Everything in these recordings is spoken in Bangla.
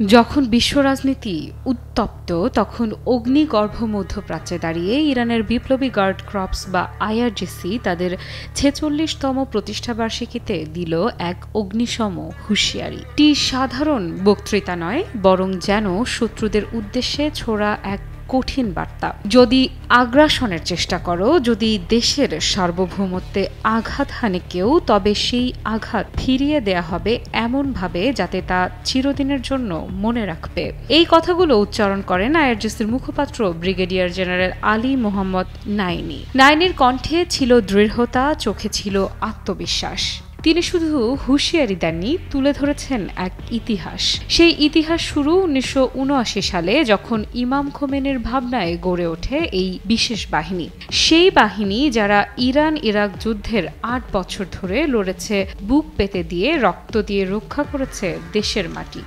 যখন বিশ্ব রাজনীতি উত্তপ্ত তখন অগ্নিগর্ভ মধ্যপ্রাচ্যে দাঁড়িয়ে ইরানের বিপ্লবী গার্ড ক্রপস বা আইআরজিসি তাদের ৪৬তম প্রতিষ্ঠাবার্ষিকীতে দিল এক অগ্নিশম হুঁশিয়ারি। টি সাধারণ বক্তৃতা নয়, বরং যেন শত্রুদের উদ্দেশ্যে ছোড়া এক কঠিন বার্তা। যদি আগ্রাসনের চেষ্টা করো, যদি দেশের সার্বভৌমত্বে আঘাত হানে কেউ, তবে সেই আঘাত ফিরিয়ে দেয়া হবে এমনভাবে যাতে তা চিরদিনের জন্য মনে রাখবে। এই কথাগুলো উচ্চারণ করেন আইআরজিসির মুখপাত্র ব্রিগেডিয়ার জেনারেল আলী মোহাম্মদ নাইনি। নাইনির কণ্ঠে ছিল দৃঢ়তা, চোখে ছিল আত্মবিশ্বাস। তিনি শুধু হুঁশিয়ারি দেননি, তুলে ধরেছেন এক ইতিহাস। সেই ইতিহাস শুরু ১৯৭৯ সালে, যখন ইমাম খোমেনির ভাবনায় গড়ে ওঠে এই বিশেষ বাহিনী। সেই বাহিনী যারা ইরান ইরাক যুদ্ধের ৮ বছর ধরে লড়েছে, বুক পেতে দিয়ে রক্ত দিয়ে রক্ষা করেছে দেশের মাটি।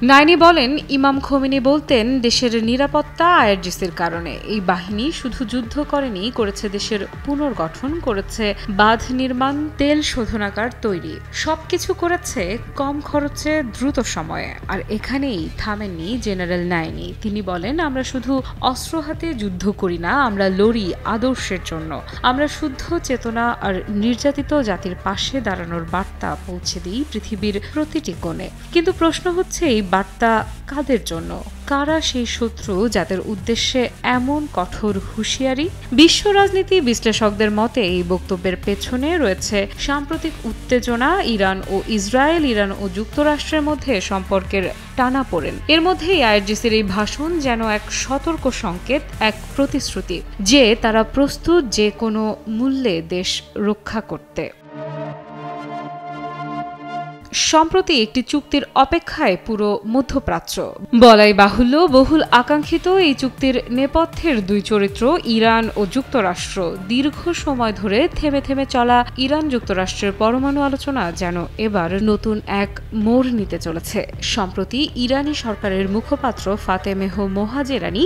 নাইনি বলেন, ইমাম খোমেনি বলতেন, দেশের নিরাপত্তা আইআরজিসির কারণে। এই বাহিনী শুধু যুদ্ধ করেনি, করেছে দেশের পুনর্গঠন, করেছে বাঁধ নির্মাণ, তেল শোধনাগার তৈরি, সবকিছু করেছে কম খরচে, দ্রুত সময়ে। আর এখানেই থামেননি জেনারেল নাইনি। তিনি বলেন, আমরা শুধু অস্ত্র হাতে যুদ্ধ করি না, আমরা লড়ি আদর্শের জন্য। আমরা শুদ্ধ চেতনা আর নির্যাতিত জাতির পাশে দাঁড়ানোর বার্তা পৌঁছে দিই পৃথিবীর প্রতিটি কোণে। কিন্তু প্রশ্ন হচ্ছে, এই বার্তা কাদের জন্য? কারা সেই শত্রু যাদের উদ্দেশ্যে এমন কঠোর হুঁশিয়ারি? বিশ্ব রাজনীতি বিশ্লেষকদের মতে এই বক্তব্যের পেছনে রয়েছে সাম্প্রতিক উত্তেজনা, ইরান ও ইসরায়েল, ইরান ও যুক্তরাষ্ট্রের মধ্যে সম্পর্কের টানাপোড়েন। এর মধ্যেই আইআরজিসির এই ভাষণ যেন এক সতর্ক সংকেত, এক প্রতিশ্রুতি যে তারা প্রস্তুত যে কোনো মূল্যে দেশ রক্ষা করতে। সম্প্রতি একটি চুক্তির অপেক্ষায় পুরো মধ্যপ্রাচ্য। বলাই বাহুল্য, বহুল আকাঙ্ক্ষিত এই চুক্তির নেপথ্যের দুই চরিত্র ইরান ও যুক্তরাষ্ট্র। দীর্ঘ সময় ধরে থেমে থেমে চলা ইরান যুক্তরাষ্ট্রের পরমাণু আলোচনা যেন এবার নতুন এক মোড় নিতে চলেছে। সম্প্রতি ইরানি সরকারের মুখপাত্র ফাতেমেহ মোহাজেরানি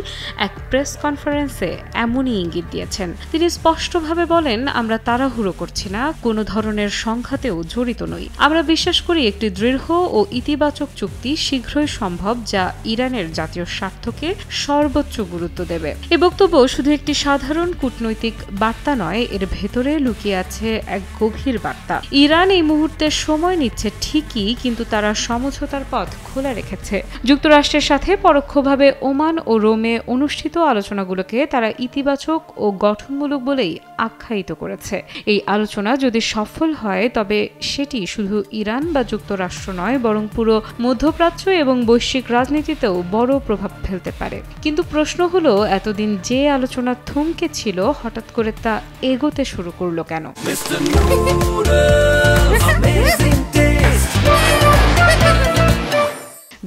এক প্রেস কনফারেন্সে এমনই ইঙ্গিত দিয়েছেন। তিনি স্পষ্টভাবে বলেন, আমরা তাড়াহুড়ো করছি না, কোনো ধরনের সংঘাতেও জড়িত নই। আমরা বিশ্বাস করি একটি দৃঢ় ও ইতিবাচক চুক্তি শীঘ্রই সম্ভব, যা ইরানের জাতীয় স্বার্থকে সর্বোচ্চ গুরুত্ব দেবে। এ বক্তব্য শুধু একটি সাধারণ কূটনৈতিক বার্তা নয়, এর ভেতরে লুকিয়ে আছে এক গভীর বার্তা। ইরান এই মুহূর্তে সময় নিচ্ছে ঠিকই, কিন্তু তারা সমঝোতার পথ খোলা রেখেছে। যুক্তরাষ্ট্রের সাথে পরোক্ষভাবে ওমান ও রোমে অনুষ্ঠিত আলোচনাগুলোকে তারা ইতিবাচক ও গঠনমূলক বলেই আখ্যায়িত করেছে। এই আলোচনা যদি সফল হয়, তবে সেটি শুধু ইরান বা যুক্তরাষ্ট্র নয়, বরং পুরো মধ্যপ্রাচ্য এবং বৈশ্বিক রাজনীতিতেও বড় প্রভাব ফেলতে পারে। কিন্তু প্রশ্ন হলো, এতদিন যে আলোচনা থমকে ছিল, হঠাৎ করে তা এগোতে শুরু করলো কেন?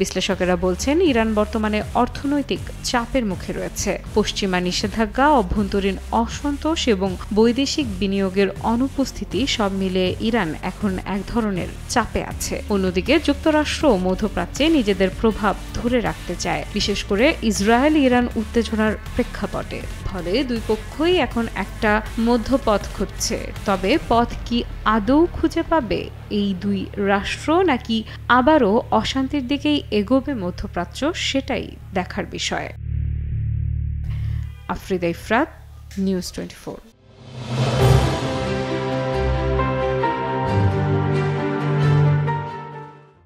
বিশ্লেষকেরা বলছেন, ইরান বর্তমানে অর্থনৈতিক চাপের মুখে রয়েছে। পশ্চিমা নিষেধাজ্ঞা, অভ্যন্তরীণ অসন্তোষ এবং বৈদেশিক বিনিয়োগের অনুপস্থিতি সব মিলে ইরান এখন এক ধরনের চাপে আছে। অন্যদিকে যুক্তরাষ্ট্র মধ্যপ্রাচ্যে নিজেদের প্রভাব ধরে রাখতে চায়, বিশেষ করে ইসরায়েল ইরান উত্তেজনার প্রেক্ষাপটে। ফলে দুই পক্ষই এখন একটা মধ্যপথ খুঁজছে। তবে পথ কি আদৌ খুঁজে পাবে এই দুই রাষ্ট্র, নাকি আবারও অশান্তির দিকেই এগোবে মধ্যপ্রাচ্য, সেটাই দেখার বিষয়। আফরিদা ইফরাত, নিউজ 24।